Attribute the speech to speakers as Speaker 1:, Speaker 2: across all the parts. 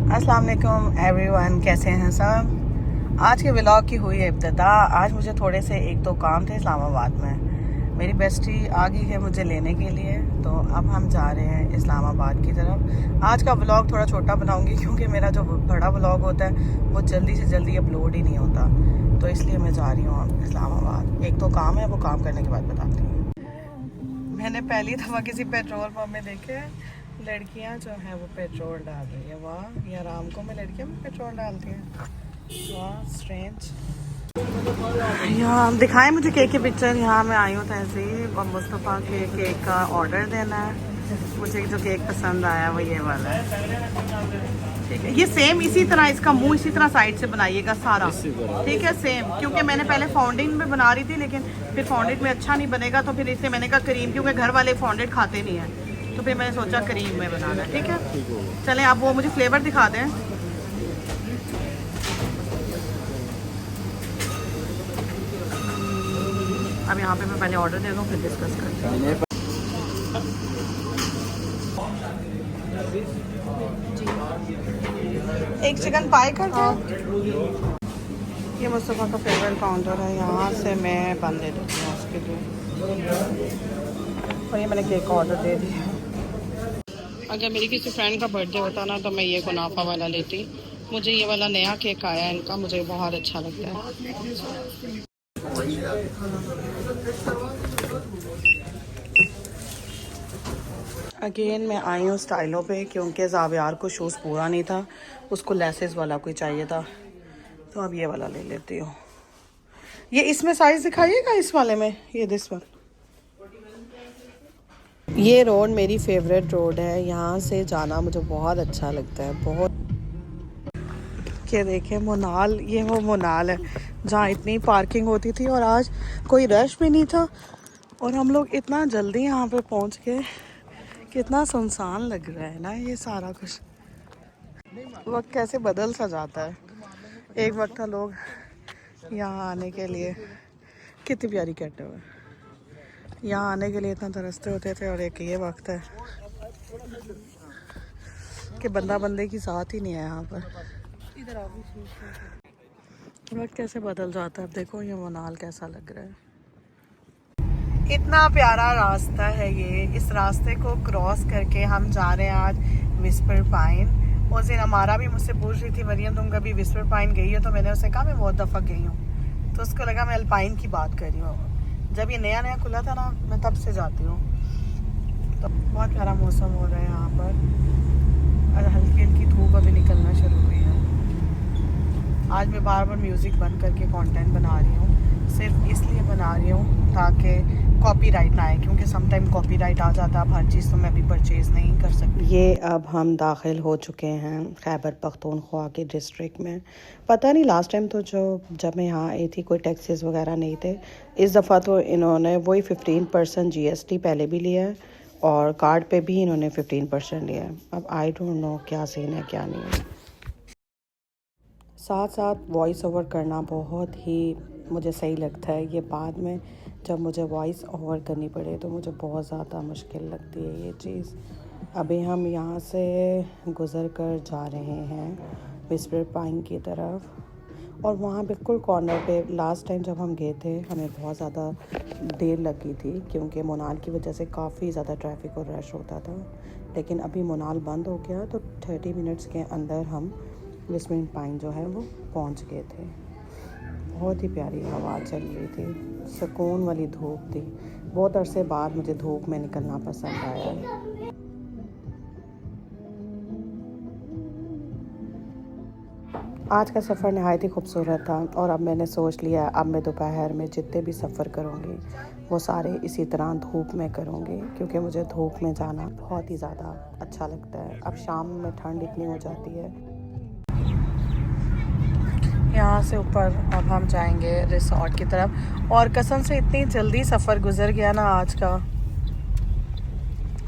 Speaker 1: अस्सलाम वालेकुम एवरीवन, कैसे हैं सब। आज के व्लॉग की हुई है इब्तिदा। आज मुझे थोड़े से एक दो काम थे इस्लामाबाद में। मेरी बेस्टी आ गई है मुझे लेने के लिए, तो अब हम जा रहे हैं इस्लामाबाद की तरफ। आज का व्लॉग थोड़ा छोटा बनाऊंगी क्योंकि मेरा जो बड़ा व्लॉग होता है वो जल्दी से जल्दी अपलोड ही नहीं होता, तो इसलिए मैं जा रही हूँ इस्लामाबाद। एक तो काम है, वो काम करने के बाद बताती हूँ। मैंने पहली दफ़ा किसी पेट्रोल पंप में देखे लड़कियां जो है वो पेट्रोल डाल रही है। वाह, ये आराम को में लड़कियां भी पेट्रोल डालती हैं। वाह स्ट्रेंज। यहाँ दिखाएं मुझे केक की पिक्चर। यहाँ मैं आई हूँ तहजीब और मुस्तफ़ा के केक का ऑर्डर देना है। मुझे जो केक पसंद आया वो ये वाला है। ठीक है, ये सेम इसी तरह, इसका मुंह इसी तरह साइड से बनाइएगा सारा। ठीक है सेम, क्योंकि मैंने पहले फाउंडेन में बना रही थी लेकिन फिर फाउंडेन में अच्छा नहीं बनेगा, तो फिर इससे मैंने कहा क्रीम, क्योंकि घर वाले फाउंडेन खाते नहीं है, तो फिर मैंने सोचा क्रीम में बनाना है। ठीक है चलें, आप वो मुझे फ्लेवर दिखा दें। अब यहाँ पे मैं पहले ऑर्डर दे दूँ फिर डिस्कस करते हैं। एक चिकन पाई कर दो। ये मुस्तफ़ा का फेवरेट काउंटर है, यहाँ से मैं बंद दे देती हूँ उसके लिए। और ये मैंने केक का ऑर्डर दे दिया। अगर मेरी किसी फ्रेंड का बर्थडे होता ना तो मैं ये कुनाफा वाला लेती। मुझे ये वाला नया केक आया है इनका, मुझे बहुत अच्छा लगता है। अगेन मैं आई हूँ स्टाइलों पे, क्योंकि ज़ावियार को शूज़ पूरा नहीं था, उसको लेसेस वाला कोई चाहिए था, तो अब ये वाला ले लेती हूँ। ये इसमें साइज़ दिखाइएगा इस वाले में, ये दिस वन। ये रोड मेरी फेवरेट रोड है, यहाँ से जाना मुझे बहुत अच्छा लगता है, बहुत। ये देखें मोनाल, ये वो मोनाल है जहाँ इतनी पार्किंग होती थी और आज कोई रश भी नहीं था और हम लोग इतना जल्दी यहाँ पे पहुँच गए। कितना सुनसान लग रहा है ना ये सारा कुछ। वक्त कैसे बदल सा जाता है। एक वक्त था लोग यहाँ आने के लिए, कितनी प्यारी कहते हुए, यहाँ आने के लिए इतना तरसते होते थे, और एक ये वक्त है कि बंदा बंदे की साथ ही नहीं है यहाँ पर। वक्त कैसे बदल जाता है। अब देखो ये मनाल कैसा लग रहा है। इतना प्यारा रास्ता है ये। इस रास्ते को क्रॉस करके हम जा रहे हैं आज विस्पर पाइन। उस दिन हमारा भी मुझसे पूछ रही थी मरियम तुम कभी विस्पर पाइन गई हो, तो मैंने उसे कहा मैं बहुत दफ़ा गई हूँ, तो उसको लगा मैं अल्पाइन की बात कर रही हूँ। जब ये नया नया खुला था ना मैं तब से जाती हूँ। तो बहुत प्यारा मौसम हो रहा है यहाँ पर, और हल्की हल्की धूप अभी निकलना शुरू हुई है। आज मैं बार बार म्यूज़िक बंद करके कंटेंट बना रही हूँ, सिर्फ इसलिए बना रही हूँ ताकि कॉपीराइट ना आए, क्योंकि समटाइम कॉपीराइट आ जाता है। अब हर चीज़ तो मैं अभी परचेज़ नहीं कर सकती। ये अब हम दाखिल हो चुके हैं खैबर पख्तूनख्वा के डिस्ट्रिक्ट में। पता नहीं लास्ट टाइम तो जब मैं यहाँ आई थी कोई टैक्सेस वगैरह नहीं थे। इस दफ़ा तो इन्होंने वही 15% GST पहले भी लिया है और कार्ड पे भी इन्होंने 15% लिया है। अब आई डोंट नो क्या सीन है क्या नहीं है। साथ साथ वॉइस ओवर करना बहुत ही मुझे सही लगता है। ये बाद में जब मुझे वॉइस ओवर करनी पड़े तो मुझे बहुत ज़्यादा मुश्किल लगती है ये चीज़। अभी हम यहाँ से गुज़र कर जा रहे हैं विस्पर पाइन की तरफ, और वहाँ बिल्कुल कॉर्नर पे लास्ट टाइम जब हम गए थे हमें बहुत ज़्यादा देर लगी थी, क्योंकि मोनाल की वजह से काफ़ी ज़्यादा ट्रैफिक और रश होता था। लेकिन अभी मोनाल बंद हो गया तो 30 मिनट्स के अंदर हम विस्पर पाइन जो है वो पहुंच गए थे। बहुत ही प्यारी हवा चल रही थी, सुकून वाली धूप थी। बहुत अरसे बाद मुझे धूप में निकलना पसंद आया है। आज का सफ़र नहायत ही खूबसूरत था, और अब मैंने सोच लिया अब मैं दोपहर में जितने भी सफ़र करूँगी वो सारे इसी तरह धूप में करूँगी, क्योंकि मुझे धूप में जाना बहुत ही ज़्यादा अच्छा लगता है। अब शाम में ठंड इतनी हो जाती है। यहाँ से ऊपर अब हम जाएंगे रिसोर्ट की तरफ, और कसम से इतनी जल्दी सफ़र गुजर गया ना आज का।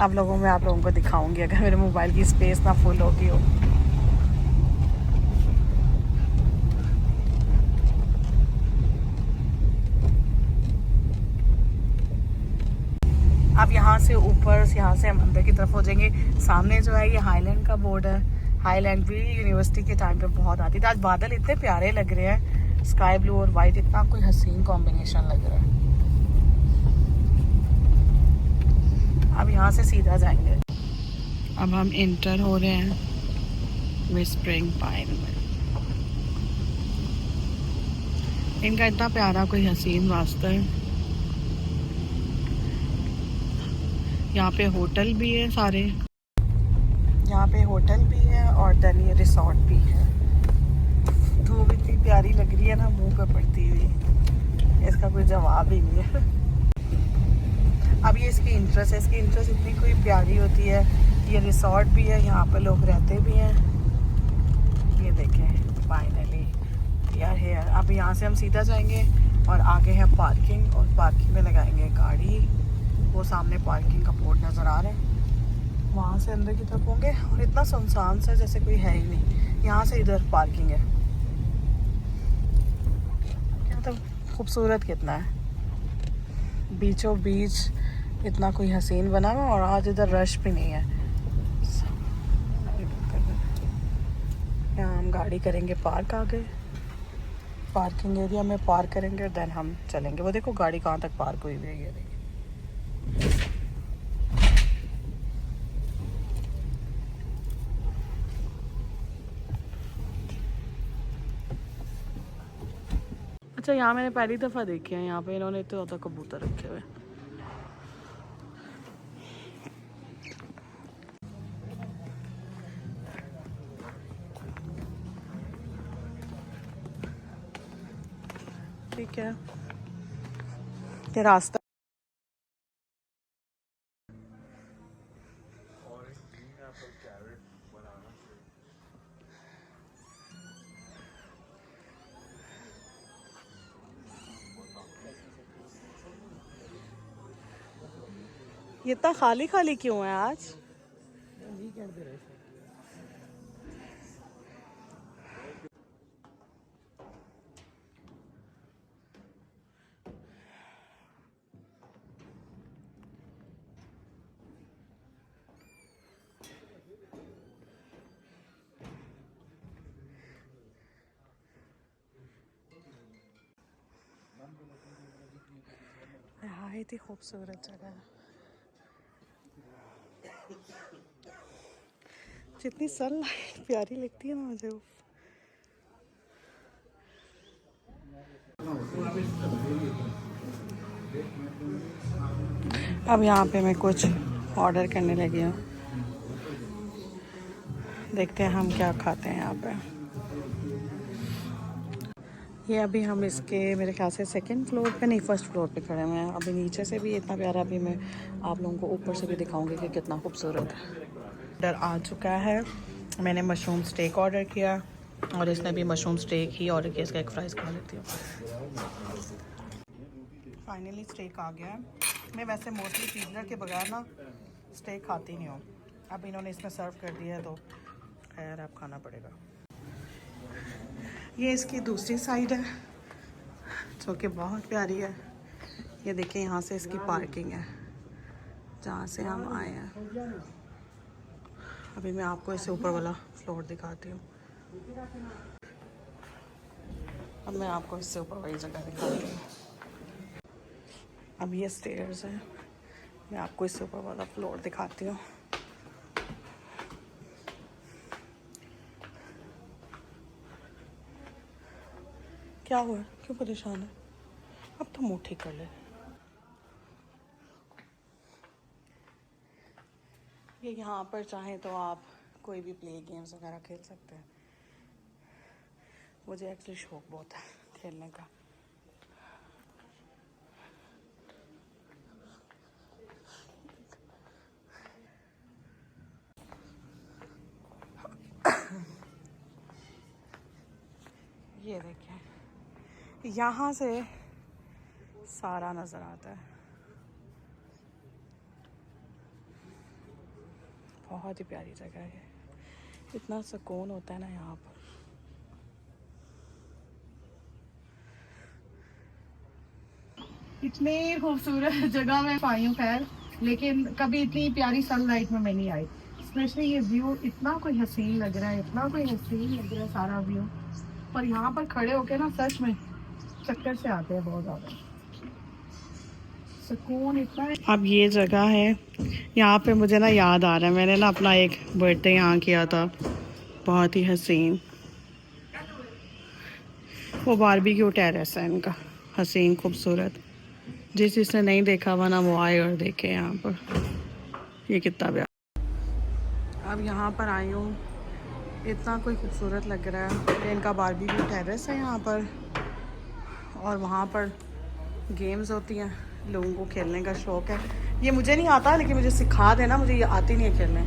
Speaker 1: अब मैं आप लोगों को दिखाऊंगी अगर मेरे मोबाइल की स्पेस ना फुल होगी हो। अब यहाँ से ऊपर, यहाँ से हम अंदर की तरफ हो जाएंगे। सामने जो है ये हाईलैंड का बोर्ड है। हाईलैंड भी यूनिवर्सिटी के टाइम पे बहुत आती थी। आज बादल इतने प्यारे लग रहे हैं, स्काई ब्लू और वाइट, इतना कोई हसीन कॉम्बिनेशन लग रहा है। अब यहाँ से सीधा जाएंगे। अब हम इंटर हो रहे हैं व्हिस्परिंग पाइन में। इनका इतना प्यारा कोई हसीन रास्ता है। यहाँ पे होटल भी है सारे, यहाँ पे होटल भी है और देन ये रिसोर्ट भी है। धूप इतनी प्यारी लग रही है ना मुंह पे पड़ती हुई, इसका कोई जवाब ही नहीं है। अब ये इसकी इंटरेस्ट है, इसकी इंटरेस्ट इतनी कोई प्यारी होती है। ये रिसोर्ट भी है, यहाँ पे लोग रहते भी हैं। ये देखें फाइनली यार है। अब यहाँ से हम सीधा जाएंगे और आगे है पार्किंग, और पार्किंग में लगाएंगे गाड़ी। वो सामने पार्किंग का बोर्ड नज़र आ रहा है, वहाँ से अंदर की तरफ होंगे। और इतना सुनसान सा जैसे कोई है ही नहीं। यहाँ से इधर पार्किंग है। क्या तो खूबसूरत कितना है, बीचों बीच इतना कोई हसीन बना हुआ। और आज इधर रश भी नहीं है। यहाँ हम गाड़ी करेंगे पार्क, आगे पार्किंग एरिया में पार्क करेंगे, देन हम चलेंगे। वो देखो गाड़ी कहाँ तक पार्क हुई हुई है, ये देखिए। अच्छा, यहाँ मैंने पहली दफ़ा देखे हैं, यहाँ पे इन्होंने इतने ज़्यादा कबूतर रखे हुए। ठीक है, ये रास्ता ये इतना खाली खाली क्यों है आज? बहुत ही खूबसूरत जगह है। जितनी सनलाइट प्यारी लगती है ना मुझे वो। अब यहाँ पे मैं कुछ ऑर्डर करने लगी हूँ, देखते हैं हम क्या खाते हैं यहाँ पे। ये अभी हम इसके मेरे ख्याल से सेकंड फ्लोर पे नहीं, फर्स्ट फ्लोर पे खड़े हुए हैं। अभी नीचे से भी इतना प्यारा, अभी मैं आप लोगों को ऊपर से भी दिखाऊंगी कि कितना खूबसूरत है। ऑर्डर आ चुका है, मैंने मशरूम स्टेक ऑर्डर किया और इसने भी मशरूम स्टेक ही ऑर्डर किया। इसका एक फ्राइज़ खा लेती हूँ। फाइनली स्टेक आ गया है। मैं वैसे मोस्टली पिज़्ज़ा के बगैर ना स्टेक खाती नहीं हूँ। अब इन्होंने इसमें सर्व कर दिया है तो खैर अब खाना पड़ेगा। ये इसकी दूसरी साइड है जो कि बहुत प्यारी है। ये देखिए, यहाँ से इसकी पार्किंग है जहाँ से हम आए हैं। अभी मैं आपको इससे ऊपर वाला फ्लोर दिखाती हूँ। अब मैं आपको इससे ऊपर वाली जगह दिखाती हूँ। अब ये स्टेयर्स है, मैं आपको इससे ऊपर वाला फ्लोर दिखाती हूँ। क्या हुआ, क्यों परेशान है? अब तो मुँह ठीक कर ले। ये यहाँ पर चाहें तो आप कोई भी प्ले गेम्स वगैरह खेल सकते हैं। मुझे एक्चुअली शौक बहुत है खेलने का। ये देखें, यहाँ से सारा नज़र आता है। बहुत ही प्यारी जगह है, इतना सुकून होता है ना यहाँ पर। इतनी खूबसूरत जगह में आई हूँ खैर, लेकिन कभी इतनी प्यारी सनलाइट में मैं नहीं आई। स्पेशली ये व्यू इतना कोई हसीन लग रहा है, इतना कोई हसीन लग रहा है सारा व्यू। और यहाँ पर खड़े होके ना सच में चक्कर से आते हैं बहुत ज़्यादा, सुकून इतना है। अब ये जगह है, यहाँ पे मुझे ना याद आ रहा है, मैंने ना अपना एक बर्थडे यहाँ किया था, बहुत ही हसीन। वो बारबेक्यू टेरेस है इनका, हसीन खूबसूरत। जिसने नहीं देखा हुआ ना वो आए और देखे यहाँ पर, ये कितना प्यारा। अब यहाँ पर आई हूँ, इतना कोई खूबसूरत लग रहा है। ये इनका बारबेक्यू टेरेस है यहाँ पर, और वहाँ पर गेम्स होती हैं, लोगों को खेलने का शौक़ है। ये मुझे नहीं आता, लेकिन मुझे सिखा देना, मुझे ये आती नहीं है खेलने।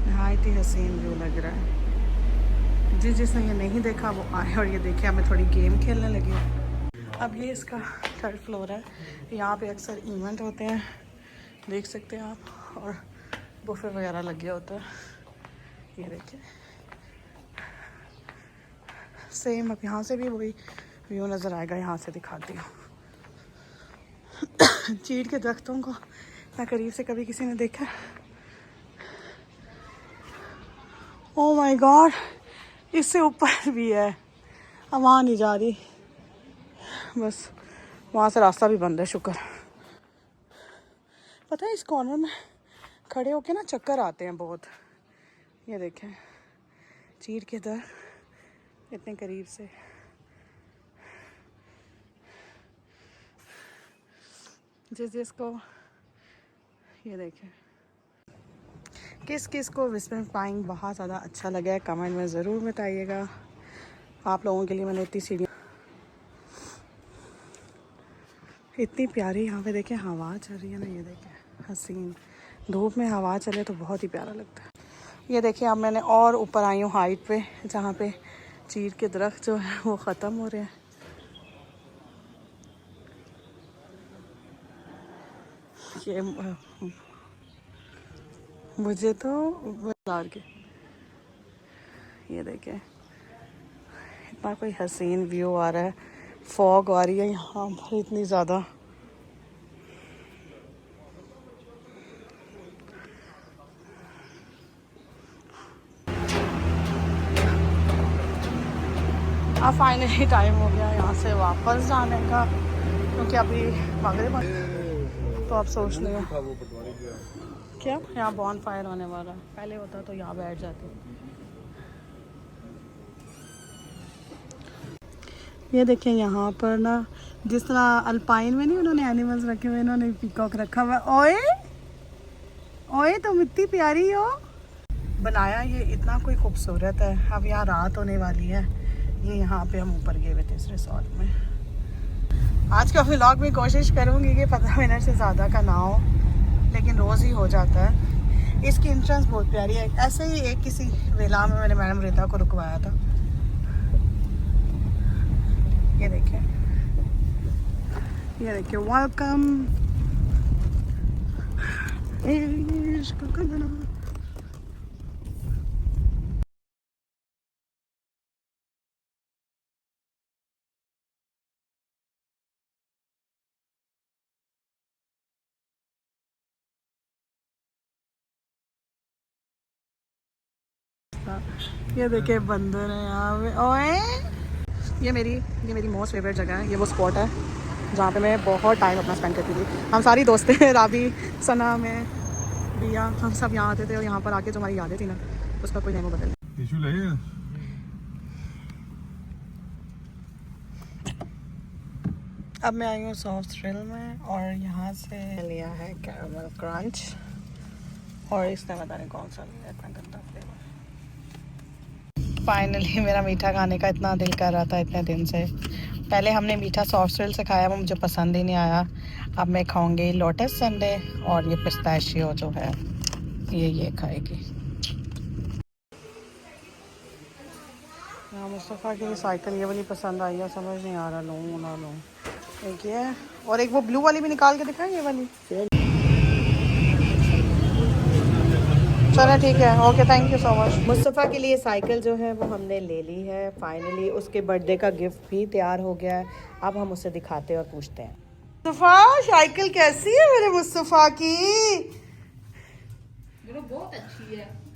Speaker 1: नहायत ही हसीन व्यू लग रहा है। जिसने ये नहीं देखा वो आए और ये देखे। अब मैं थोड़ी गेम खेलने लगी हूँ। अब ये इसका 3rd फ्लोर है, यहाँ पे अक्सर इवेंट होते हैं, देख सकते हैं आप, और बुफे वगैरह लगे होते हैं। ये देखिए सेम, अब यहाँ से भी वही व्यू नज़र आएगा। यहाँ से दिखाती हूँ चीड़ के दरख्तों को मैं करीब से कभी किसी ने देखा। ओह माय गॉड, इससे ऊपर भी है, अब वहाँ नहीं जा रही, बस वहाँ से रास्ता भी बंद है, शुक्र। पता है इस कॉर्नर में खड़े होके ना चक्कर आते हैं बहुत। ये देखें चीड़ के दर इतने करीब से। जिसको ये देखें, किस किस को विस्पर पाइंग बहुत ज़्यादा अच्छा लगा है कमेंट में ज़रूर बताइएगा। आप लोगों के लिए मैंने इतनी सीढ़ियाँ, इतनी प्यारी यहाँ पे देखें हवा चल रही है ना, ये देखें हसीन। धूप में हवा चले तो बहुत ही प्यारा लगता है। ये देखिए अब मैंने और ऊपर आई हूँ हाइट पे, जहाँ पे चीड़ के दरख्त जो है वो ख़त्म हो रहे हैं। ये मुझे तो लार के, ये देखें इतना कोई हसीन व्यू आ रहा है। फॉग आ रही है यहाँ पर इतनी ज़्यादा। अब फाइनली टाइम हो गया यहाँ से वापस जाने का, क्योंकि अभी मगरिब, तो आप सोच लें क्या यहाँ बॉन फायर होने वाला है। पहले होता तो यहाँ बैठ जाते। ये देखें यहाँ पर ना, जिस तरह अल्पाइन में नहीं उन्होंने एनिमल्स रखे हुए, इन्होंने पीकॉक रखा हुआ। ओए ओए तुम इतनी प्यारी हो। बनाया ये इतना कोई खूबसूरत है। अब यहाँ रात होने वाली है। ये यहाँ पे हम ऊपर गए हुए थे इस रिसोर्ट में। आज का व्लॉग में कोशिश करूँगी कि 15 मिनट से ज़्यादा का ना हो, लेकिन रोज़ ही हो जाता है। इसकी इंट्रेंस बहुत प्यारी है। ऐसे ही एक किसी वेला में मैंने मैडम रीता को रुकवाया था। ये देखिए, ये देखिए वेलकम। ये देखिए बंदर है यहाँ पे। ओए ये मेरी मोस्ट फेवरेट जगह है। ये वो स्पॉट है जहाँ पे मैं बहुत टाइम अपना स्पेंड करती थी। हम सारी दोस्तें राबी, सना, मैं, बिया, हम सब यहाँ आते थे, और यहाँ पर आके जो हमारी यादें थी ना, उसका कोई नहीं वो बदल। अब मैं आई हूँ सॉफ्ट थ्रिल में, और यहाँ से लिया है कैरमल क्रंच, और इसने पता नहीं कौन सा लिया, इतना गंदा फ्लेवर। फाइनली मेरा मीठा खाने का इतना दिल कर रहा था इतने दिन से। पहले हमने मीठा सॉफ्ट सेल से खाया, वो मुझे पसंद ही नहीं आया। अब मैं खाऊंगी लोटस संडे, और ये पिस्ताशियो जो है ये खाएगी। हाँ मुस्तफ़ा की साइकिल ये वाली पसंद आई है, समझ नहीं आ रहा लूँ ना लूँ। एक ये है, और एक वो ब्लू वाली भी निकाल के दिखाएं, ये वाली। चलो ठीक है, okay, thank you so much. Mustafa के लिए साइकिल जो है वो हमने ले ली है फाइनली। उसके बर्थडे का गिफ्ट भी तैयार हो गया है। अब हम उसे दिखाते हैं और पूछते हैं। मुस्तफा साइकिल कैसी है मेरे मुस्तफा की?
Speaker 2: बहुत अच्छी है।